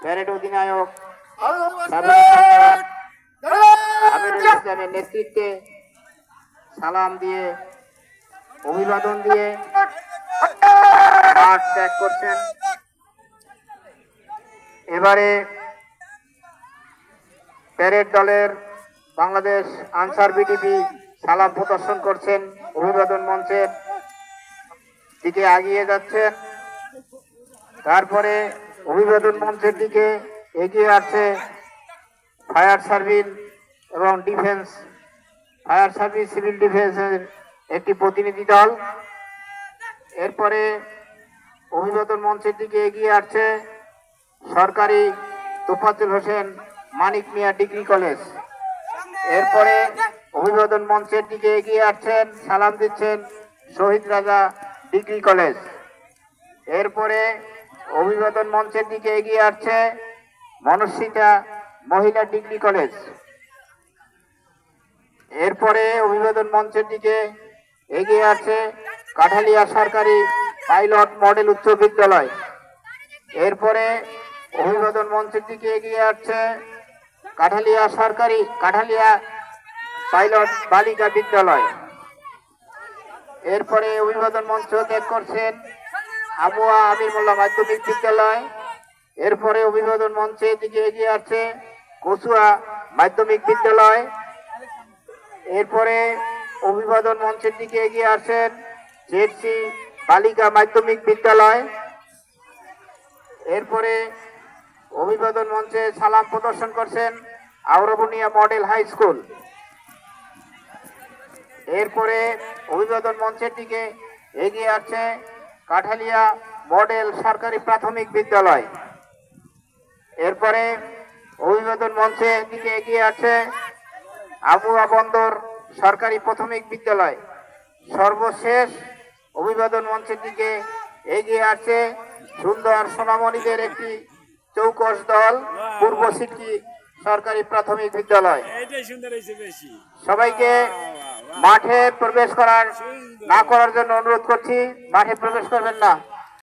Parade অধিনায়ক আমিরুল ইসলামের নেতৃত্বে সালাম দিয়ে অভিবাদন দিয়ে মাঠ ত্যাগ করছেন। এবারে প্যারেড দলের বাংলাদেশ আনসার বিডিপি সালাম প্রদর্শন করছেন, অভিবাদন মঞ্চের দিকে এগিয়ে যাচ্ছেন। তারপরে অভিবাদন মঞ্চের দিকে এগিয়ে আসছে ফায়ার সার্ভিস এবং ডিফেন্স, ফায়ার সার্ভিস সিভিল ডিফেন্সের একটি প্রতিনিধি দল। এরপরে অভিবাদন মঞ্চের দিকে এগিয়ে আসছে সরকারি তোফাজ্জল হোসেন মানিক মিয়া ডিগ্রি কলেজ। এরপরে অভিবাদন মঞ্চের দিকে এগিয়ে আসছেন, সালাম দিচ্ছেন শহীদ রাজা ডিগ্রি কলেজ। এরপরে অভিবাদন মঞ্চের দিকে এগিয়ে আসছে মনস্বিতা মহিলা ডিগ্রি কলেজ। এরপরে অভিবাদন মঞ্চের দিকে এগিয়ে আসছে কাঠালিয়া সরকারি পাইলট মডেল উচ্চ বিদ্যালয়। এরপরে অভিবাদন মঞ্চের দিকে এগিয়ে আসছে কাঠালিয়া পাইলট বালিকা বিদ্যালয়। এরপরে অভিবাদন মঞ্চ ত্যাগ করছেন আবুয়া আমির মোল্লা মাধ্যমিক বিদ্যালয়। এরপরে অভিবাদন মঞ্চের দিকে এগিয়ে আসছে কচুয়া মাধ্যমিক বিদ্যালয়। এরপরে অভিবাদন মঞ্চের দিকে এগিয়ে আসছেন জেডসি বালিকা মাধ্যমিক বিদ্যালয়। এরপরে অভিবাদন মঞ্চে সালাম প্রদর্শন করছেন আওরবুনিয়া মডেল হাই স্কুল। এরপরে অভিবাদন মঞ্চের দিকে এগিয়ে আসছে কাঠালিয়া মডেল সরকারি প্রাথমিক বিদ্যালয়। এরপরে অভিবাদন মঞ্চের দিকে এগিয়ে আসছে আবুয়া বন্দর সরকারি প্রাথমিক বিদ্যালয়। সর্বশেষ অভিবাদন মঞ্চের দিকে এগিয়ে আসছে সুন্দর সোনামণিদের একটি চৌকস দল পূর্ব সিটি সরকারি প্রাথমিক বিদ্যালয়। সবাইকে মাঠে প্রবেশ না করার জন্য অনুরোধ করছি, মাঠে প্রবেশ করবেন না।